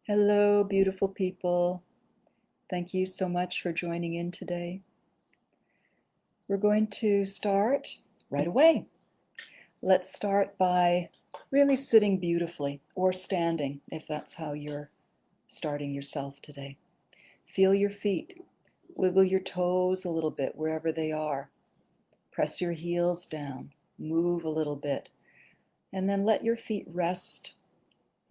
Hello, beautiful people. Thank you so much for joining in today. We're going to start right away. Let's start by really sitting beautifully or standing, if that's how you're starting yourself today. Feel your feet. Wiggle your toes a little bit wherever they are. Press your heels down. Move a little bit. And then let your feet rest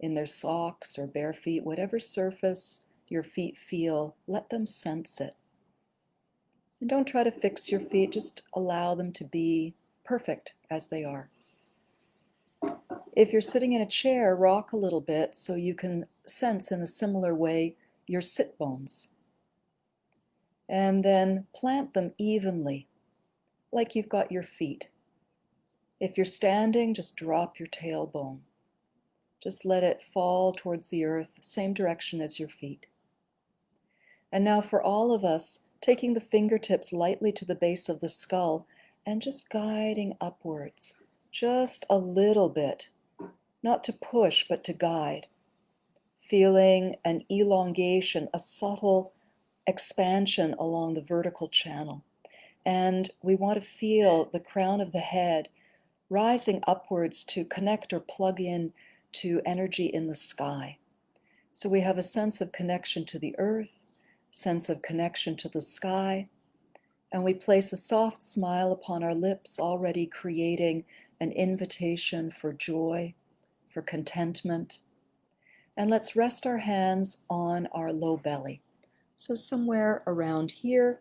in their socks or bare feet, whatever surface your feet feel, let them sense it. And don't try to fix your feet, just allow them to be perfect as they are. If you're sitting in a chair, rock a little bit so you can sense in a similar way your sit bones. And then plant them evenly, like you've got your feet. If you're standing, just drop your tailbone. Just let it fall towards the earth, same direction as your feet. And now for all of us, taking the fingertips lightly to the base of the skull and just guiding upwards, just a little bit, not to push, but to guide. Feeling an elongation, a subtle expansion along the vertical channel. And we want to feel the crown of the head rising upwards to connect or plug in to energy in the sky. So we have a sense of connection to the earth, sense of connection to the sky, and we place a soft smile upon our lips, already creating an invitation for joy, for contentment. And let's rest our hands on our low belly. So somewhere around here,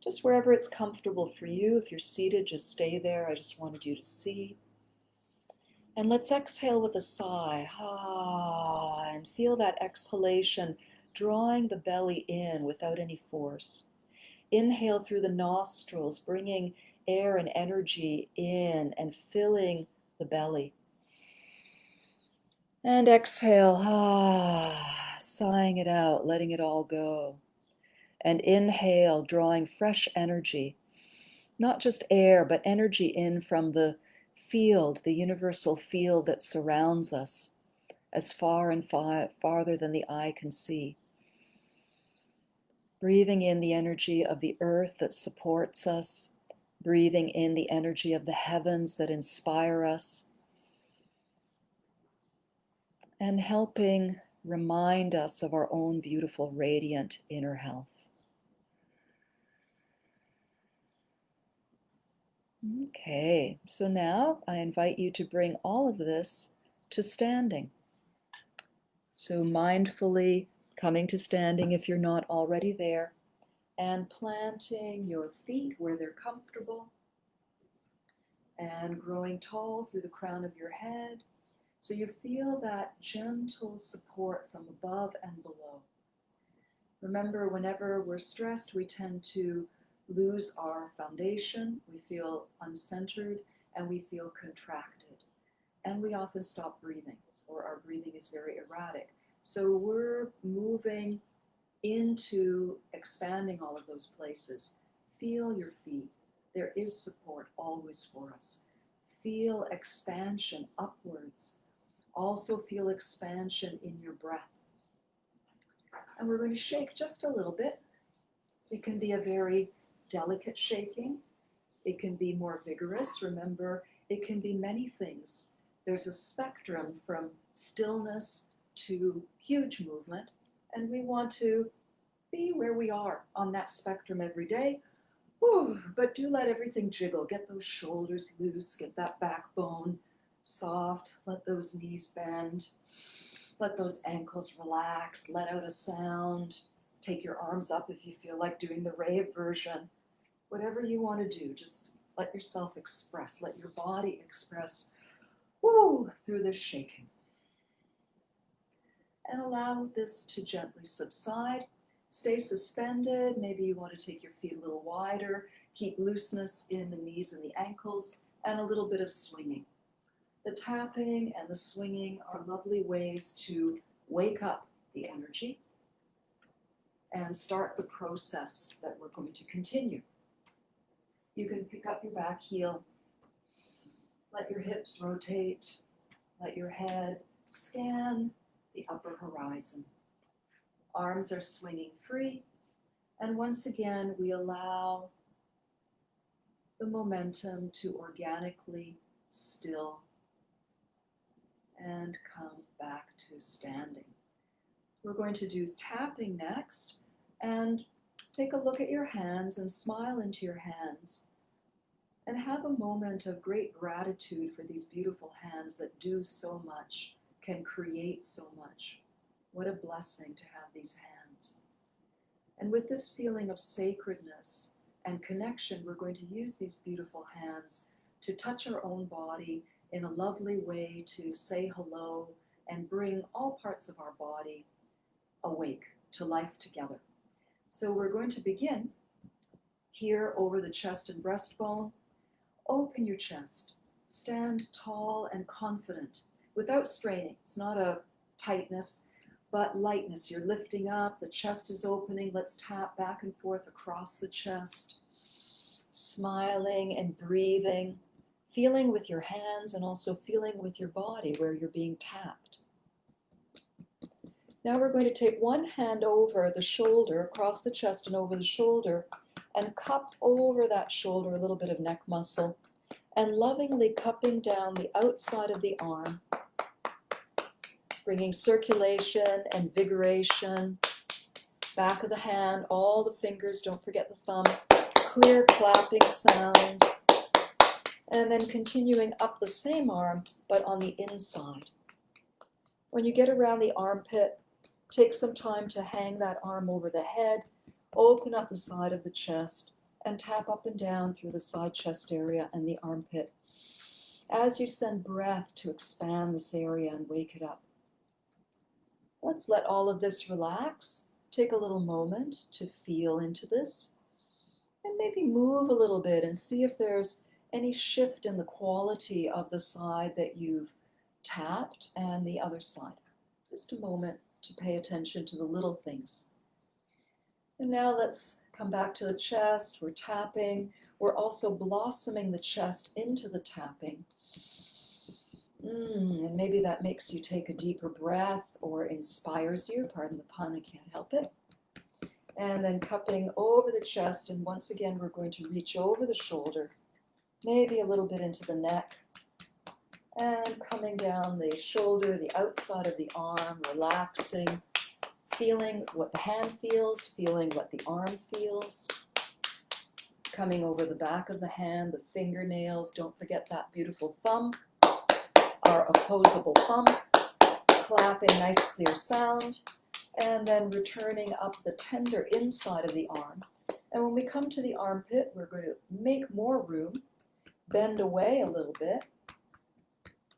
just wherever it's comfortable for you. If you're seated, just stay there. I just wanted you to see. And let's exhale with a sigh. Ah, and feel that exhalation drawing the belly in without any force. Inhale through the nostrils, bringing air and energy in and filling the belly. And exhale, sighing it out, letting it all go. And inhale, drawing fresh energy, not just air, but energy in from the field, the universal field that surrounds us, as far and farther than the eye can see. Breathing in the energy of the earth that supports us, breathing in the energy of the heavens that inspire us, and helping remind us of our own beautiful, radiant inner health. Okay, so now I invite you to bring all of this to standing. So mindfully coming to standing if you're not already there, and planting your feet where they're comfortable, and growing tall through the crown of your head, so you feel that gentle support from above and below. Remember, whenever we're stressed, we tend to lose our foundation, we feel uncentered, and we feel contracted. And we often stop breathing, or our breathing is very erratic. So we're moving into expanding all of those places. Feel your feet. There is support always for us. Feel expansion upwards. Also feel expansion in your breath. And we're going to shake just a little bit. It can be a very delicate shaking. It can be more vigorous. Remember, it can be many things. There's a spectrum from stillness to huge movement, and we want to be where we are on that spectrum every day. Whew, but do let everything jiggle. Get those shoulders loose, get that backbone soft, let those knees bend, let those ankles relax, let out a sound. Take your arms up if you feel like doing the rave version. Whatever you want to do, just let yourself express, let your body express through this shaking. And allow this to gently subside. Stay suspended. Maybe you want to take your feet a little wider. Keep looseness in the knees and the ankles, and a little bit of swinging. The tapping and the swinging are lovely ways to wake up the energy and start the process that we're going to continue. You can pick up your back heel, let your hips rotate, let your head scan the upper horizon. Arms are swinging free, and once again we allow the momentum to organically still and come back to standing. We're going to do tapping next, and take a look at your hands and smile into your hands and have a moment of great gratitude for these beautiful hands that do so much, can create so much. What a blessing to have these hands. And with this feeling of sacredness and connection, we're going to use these beautiful hands to touch our own body in a lovely way, to say hello and bring all parts of our body awake to life together. So we're going to begin here over the chest and breastbone. Open your chest. Stand tall and confident without straining. It's not a tightness, but lightness. You're lifting up, the chest is opening. Let's tap back and forth across the chest, smiling and breathing, feeling with your hands and also feeling with your body where you're being tapped. Now we're going to take one hand over the shoulder, across the chest and over the shoulder, and cup over that shoulder, a little bit of neck muscle, and lovingly cupping down the outside of the arm, bringing circulation and vigoration, back of the hand, all the fingers, don't forget the thumb, clear clapping sound, and then continuing up the same arm, but on the inside. When you get around the armpit, take some time to hang that arm over the head, open up the side of the chest, and tap up and down through the side chest area and the armpit as you send breath to expand this area and wake it up. Let's let all of this relax. Take a little moment to feel into this, and maybe move a little bit and see if there's any shift in the quality of the side that you've tapped and the other side. Just a moment to pay attention to the little things. And now let's come back to the chest. We're tapping. We're also blossoming the chest into the tapping. And maybe that makes you take a deeper breath or inspires you. Pardon the pun, I can't help it. And then cupping over the chest. And once again, we're going to reach over the shoulder, maybe a little bit into the neck, and coming down the shoulder, the outside of the arm, relaxing, feeling what the hand feels, feeling what the arm feels, coming over the back of the hand, the fingernails, don't forget that beautiful thumb, our opposable thumb, clapping, nice clear sound, and then returning up the tender inside of the arm. And when we come to the armpit, we're going to make more room, bend away a little bit,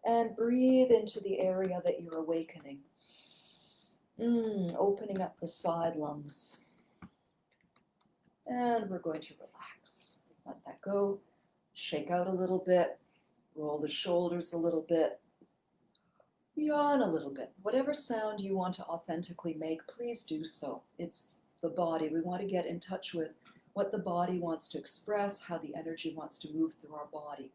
and breathe into the area that you're awakening. Opening up the side lungs. And we're going to relax. Let that go. Shake out a little bit. Roll the shoulders a little bit. Yawn a little bit. Whatever sound you want to authentically make, please do so. It's the body. We want to get in touch with what the body wants to express, how the energy wants to move through our body.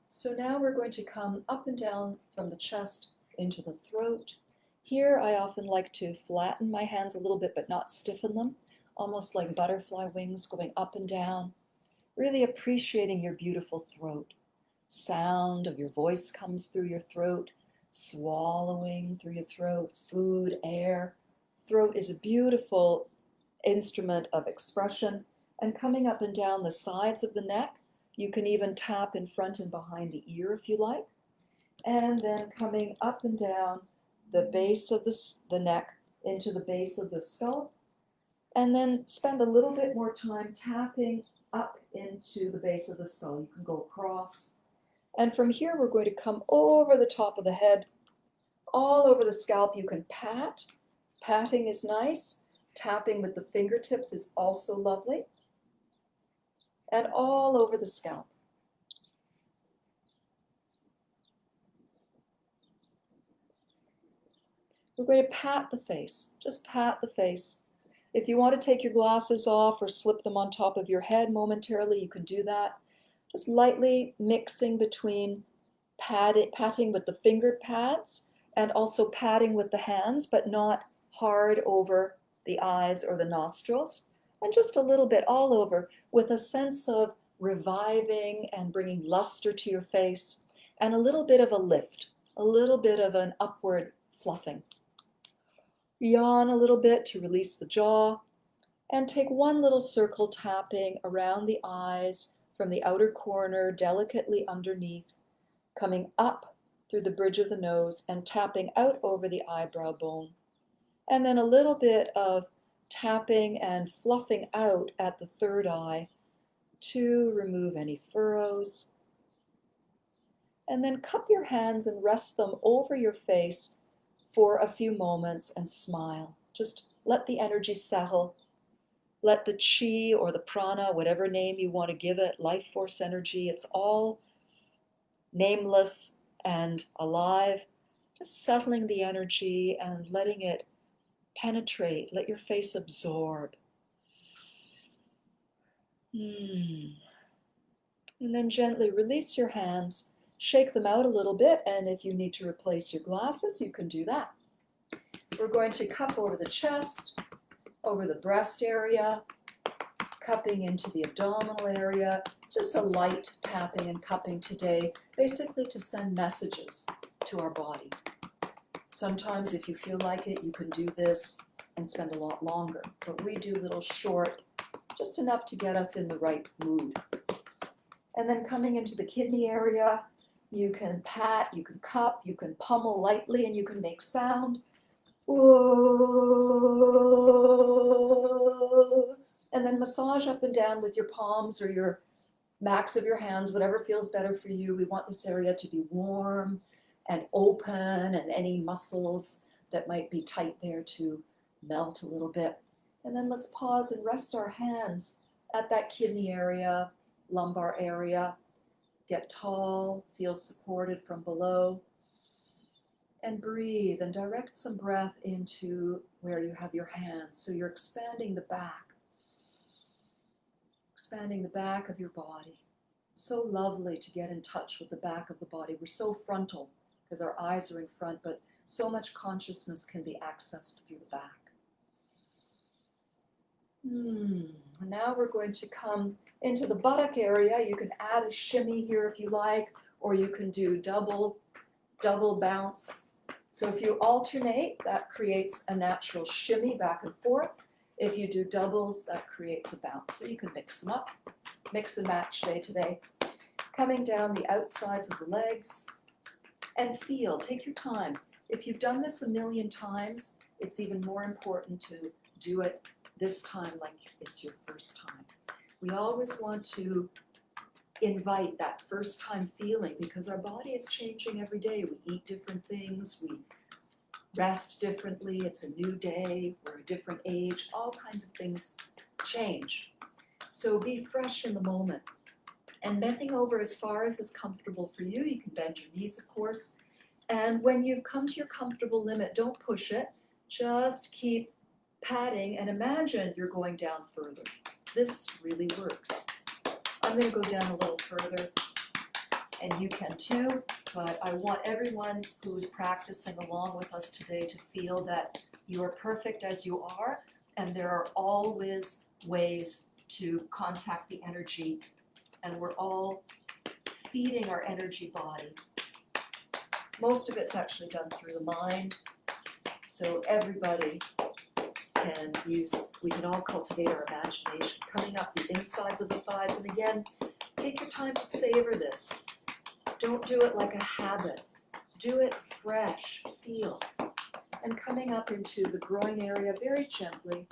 So now we're going to come up and down from the chest into the throat. Here I often like to flatten my hands a little bit but not stiffen them, almost like butterfly wings going up and down, really appreciating your beautiful throat. Sound of your voice comes through your throat, swallowing through your throat, food, air. Throat is a beautiful instrument of expression, and coming up and down the sides of the neck. You can even tap in front and behind the ear if you like. And then coming up and down the base of the neck into the base of the skull. And then spend a little bit more time tapping up into the base of the skull. You can go across. And from here, we're going to come over the top of the head, all over the scalp. You can pat. Patting is nice. Tapping with the fingertips is also lovely. And all over the scalp. We're going to pat the face, just pat the face. If you want to take your glasses off or slip them on top of your head momentarily, you can do that. Just lightly mixing between patting with the finger pads And also patting with the hands, but not hard over the eyes or the nostrils. And just a little bit all over with a sense of reviving and bringing luster to your face and a little bit of a lift, a little bit of an upward fluffing. Yawn a little bit to release the jaw and take one little circle tapping around the eyes from the outer corner, delicately underneath, coming up through the bridge of the nose and tapping out over the eyebrow bone. And then a little bit of tapping and fluffing out at the third eye to remove any furrows. And then cup your hands and rest them over your face for a few moments and smile. Just let the energy settle. Let the chi or the prana, whatever name you want to give it, life force energy, it's all nameless and alive. Just settling the energy and letting it penetrate. Let your face absorb. And then gently release your hands, shake them out a little bit, and if you need to replace your glasses, you can do that. We're going to cup over the chest, over the breast area, cupping into the abdominal area, just a light tapping and cupping today, basically to send messages to our body. Sometimes if you feel like it, you can do this and spend a lot longer, but we do little short, just enough to get us in the right mood. And then coming into the kidney area, you can pat, you can cup, you can pummel lightly, and you can make sound. And then massage up and down with your palms or your backs of your hands, whatever feels better for you. We want this area to be warm and open, and any muscles that might be tight there to melt a little bit. And then let's pause and rest our hands at that kidney area, lumbar area. Get tall, feel supported from below. And breathe and direct some breath into where you have your hands. So you're expanding the back of your body. So lovely to get in touch with the back of the body. We're so frontal because our eyes are in front, but so much consciousness can be accessed through the back. Now we're going to come into the buttock area. You can add a shimmy here if you like, or you can do double bounce. So if you alternate, that creates a natural shimmy back and forth. If you do doubles, that creates a bounce. So you can mix them up, mix and match day to day. Coming down the outsides of the legs and feel, take your time. If you've done this a million times, it's even more important to do it this time like it's your first time. We always want to invite that first time feeling because our body is changing every day. We eat different things, we rest differently, it's a new day, we're a different age, all kinds of things change. So be fresh in the moment. And bending over as far as is comfortable for you. You can bend your knees, of course. And when you've come to your comfortable limit, don't push it. Just keep patting and imagine you're going down further. This really works. I'm going to go down a little further, and you can too, but I want everyone who's practicing along with us today to feel that you are perfect as you are, and there are always ways to contact the energy, and we're all feeding our energy body. Most of it's actually done through the mind, so everybody can we can all cultivate our imagination, coming up the insides of the thighs. And again, take your time to savor this. Don't do it like a habit. Do it fresh, feel. And coming up into the groin area very gently,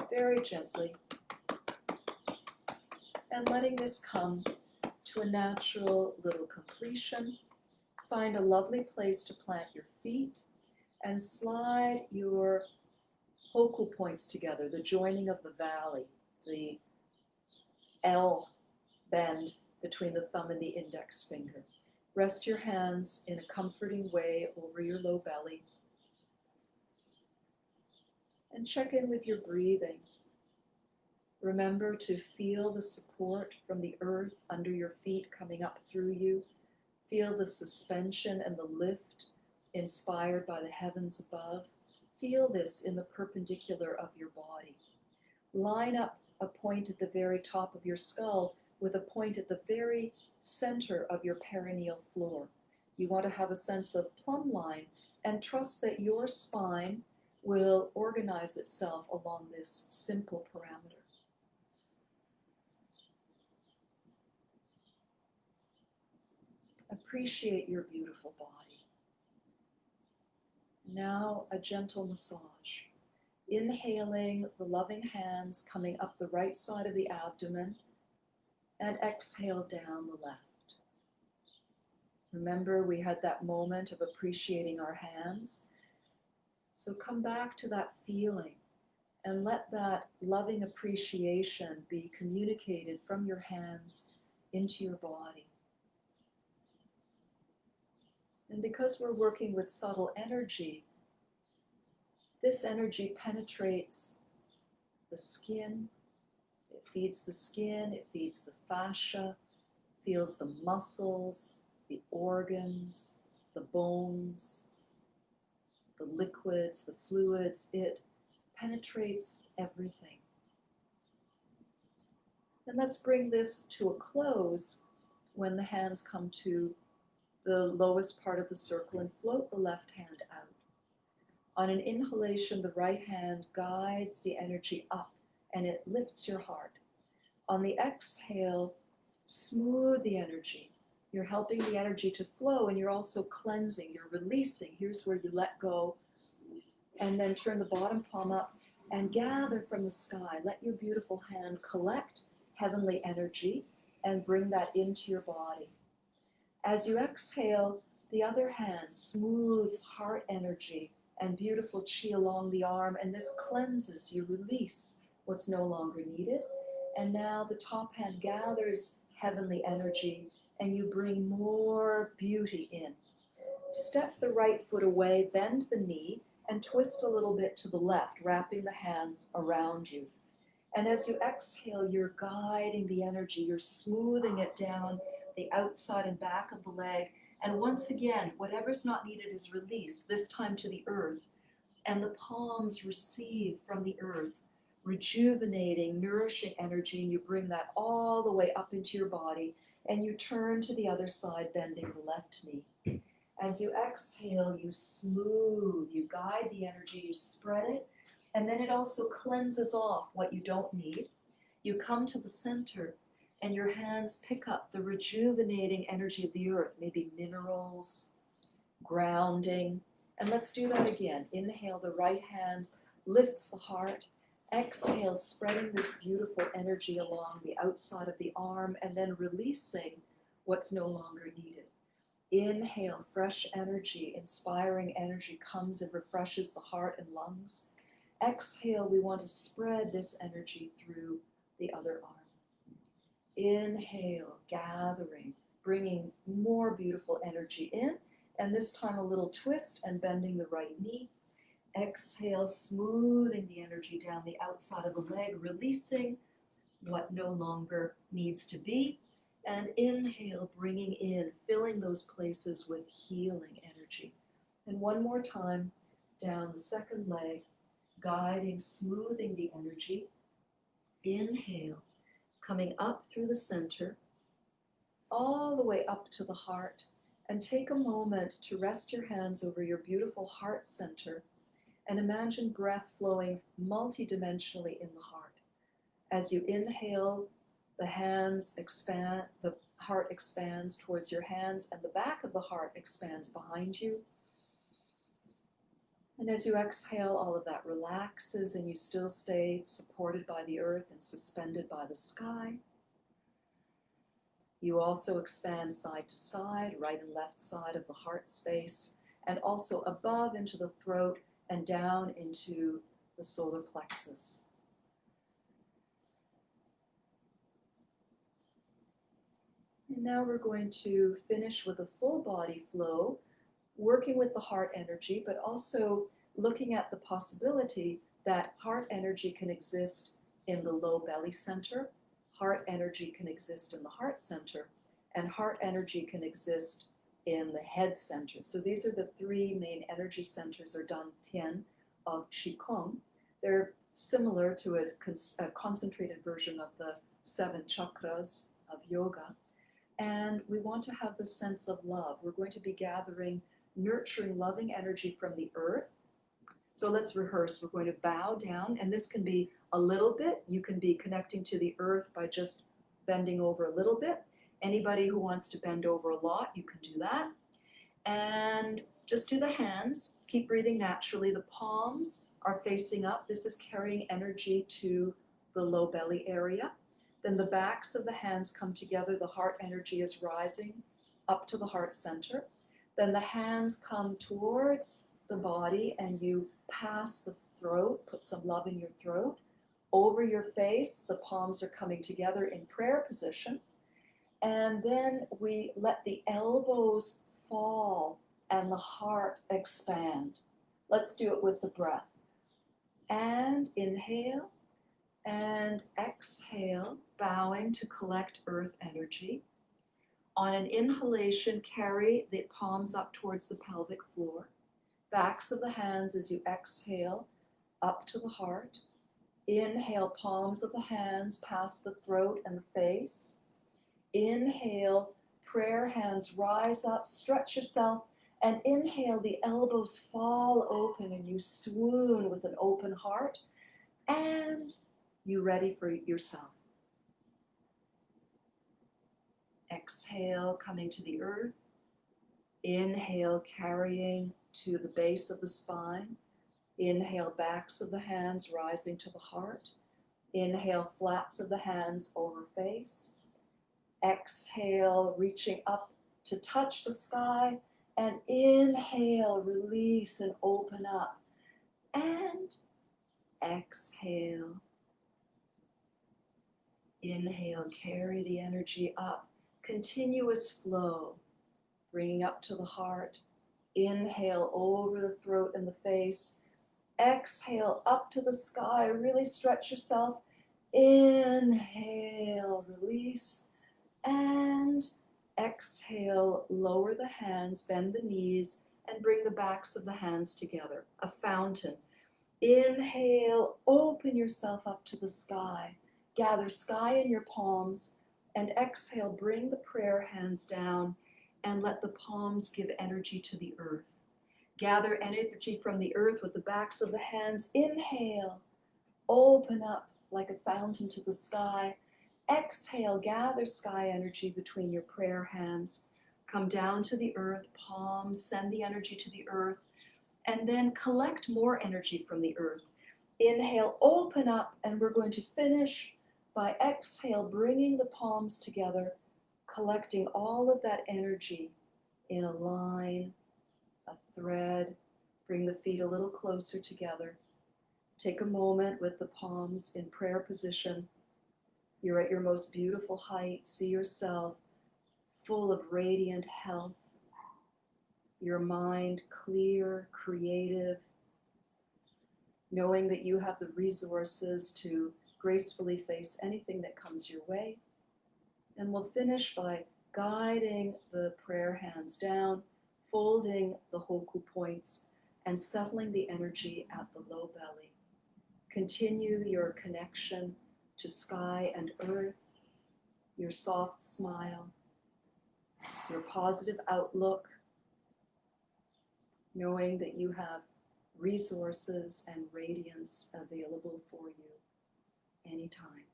and letting this come to a natural little completion. Find a lovely place to plant your feet and slide your focal points together, the joining of the valley, the L bend between the thumb and the index finger. Rest your hands in a comforting way over your low belly. And check in with your breathing. Remember to feel the support from the earth under your feet coming up through you. Feel the suspension and the lift inspired by the heavens above. Feel this in the perpendicular of your body. Line up a point at the very top of your skull with a point at the very center of your perineal floor. You want to have a sense of plumb line and trust that your spine will organize itself along this simple parameter. Appreciate your beautiful body. Now a gentle massage. Inhaling the loving hands coming up the right side of the abdomen and exhale down the left. Remember, we had that moment of appreciating our hands. So come back to that feeling and let that loving appreciation be communicated from your hands into your body. And because we're working with subtle energy, this energy penetrates the skin. It feeds the skin, it feeds the fascia, feels the muscles, the organs, the bones, the liquids, the fluids. It penetrates everything. And let's bring this to a close when the hands come to the lowest part of the circle and float the left hand out. On an inhalation, the right hand guides the energy up and it lifts your heart. On the exhale, smooth the energy. You're helping the energy to flow and you're also cleansing, you're releasing. Here's where you let go. And then turn the bottom palm up and gather from the sky. Let your beautiful hand collect heavenly energy and bring that into your body. As you exhale, the other hand smooths heart energy and beautiful chi along the arm, and this cleanses. You release what's no longer needed. And now the top hand gathers heavenly energy and you bring more beauty in. Step the right foot away, bend the knee, and twist a little bit to the left, wrapping the hands around you. And as you exhale, you're guiding the energy, you're smoothing it down the outside and back of the leg. And once again, whatever's not needed is released, this time to the earth. And the palms receive from the earth, rejuvenating, nourishing energy, and you bring that all the way up into your body, and you turn to the other side, bending the left knee. As you exhale, you smooth, you guide the energy, you spread it, and then it also cleanses off what you don't need. You come to the center, and your hands pick up the rejuvenating energy of the earth, maybe minerals, grounding. And let's do that again. Inhale, the right hand lifts the heart. Exhale, spreading this beautiful energy along the outside of the arm, and then releasing what's no longer needed. Inhale, fresh energy, inspiring energy comes and refreshes the heart and lungs. Exhale, we want to spread this energy through the other arm. Inhale, gathering, bringing more beautiful energy in, and this time a little twist and bending the right knee. Exhale, smoothing the energy down the outside of the leg, releasing what no longer needs to be. And inhale, bringing in, filling those places with healing energy. And one more time, down the second leg, guiding, smoothing the energy. Inhale, coming up through the center, all the way up to the heart. And take a moment to rest your hands over your beautiful heart center and imagine breath flowing multidimensionally in the heart. As you inhale, the hands expand, the heart expands towards your hands, and the back of the heart expands behind you. And as you exhale, all of that relaxes and you still stay supported by the earth and suspended by the sky. You also expand side to side, right and left side of the heart space, and also above into the throat and down into the solar plexus. And now we're going to finish with a full body flow, working with the heart energy, but also looking at the possibility that heart energy can exist in the low belly center, heart energy can exist in the heart center, and heart energy can exist in the head center. So these are the three main energy centers or dantian of Qigong. They're similar to a concentrated version of the 7 chakras of yoga. And we want to have the sense of love. We're going to be gathering nurturing, loving energy from the earth. So let's rehearse. We're going to bow down, and this can be a little bit. You can be connecting to the earth by just bending over a little bit. Anybody who wants to bend over a lot, you can do that. And just do the hands. Keep breathing naturally. The palms are facing up. This is carrying energy to the low belly area. Then the backs of the hands come together. The heart energy is rising up to the heart center. Then the hands come towards the body and you pass the throat, put some love in your throat. Over your face, the palms are coming together in prayer position. And then we let the elbows fall and the heart expand. Let's do it with the breath. And inhale and exhale, bowing to collect earth energy. On an inhalation, carry the palms up towards the pelvic floor. Backs of the hands as you exhale up to the heart. Inhale, palms of the hands past the throat and the face. Inhale, prayer hands rise up, stretch yourself, and inhale, the elbows fall open and you swoon with an open heart, and you're ready for yourself. Exhale, coming to the earth. Inhale, carrying to the base of the spine. Inhale, backs of the hands rising to the heart. Inhale, flats of the hands over face. Exhale, reaching up to touch the sky. And inhale, release and open up. And exhale. Inhale, carry the energy up. Continuous flow, bringing up to the heart. Inhale, over the throat and the face. Exhale, up to the sky. Really stretch yourself. Inhale, release. And exhale, lower the hands, bend the knees, and bring the backs of the hands together. A fountain. Inhale, open yourself up to the sky. Gather sky in your palms. And exhale, bring the prayer hands down and let the palms give energy to the earth. Gather energy from the earth with the backs of the hands. Inhale, open up like a fountain to the sky. Exhale, gather sky energy between your prayer hands. Come down to the earth, palms, send the energy to the earth, and then collect more energy from the earth. Inhale, open up, and we're going to finish by exhale, bringing the palms together, collecting all of that energy in a line, a thread. Bring the feet a little closer together. Take a moment with the palms in prayer position. You're at your most beautiful height. See yourself full of radiant health. Your mind clear, creative, knowing that you have the resources to gracefully face anything that comes your way. And we'll finish by guiding the prayer hands down, folding the hoku points, and settling the energy at the low belly. Continue your connection to sky and earth, your soft smile, your positive outlook, knowing that you have resources and radiance available for you anytime.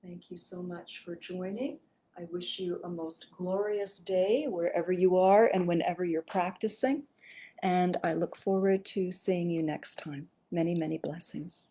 Thank you so much for joining. I wish you a most glorious day wherever you are and whenever you're practicing. And I look forward to seeing you next time. Many, many blessings.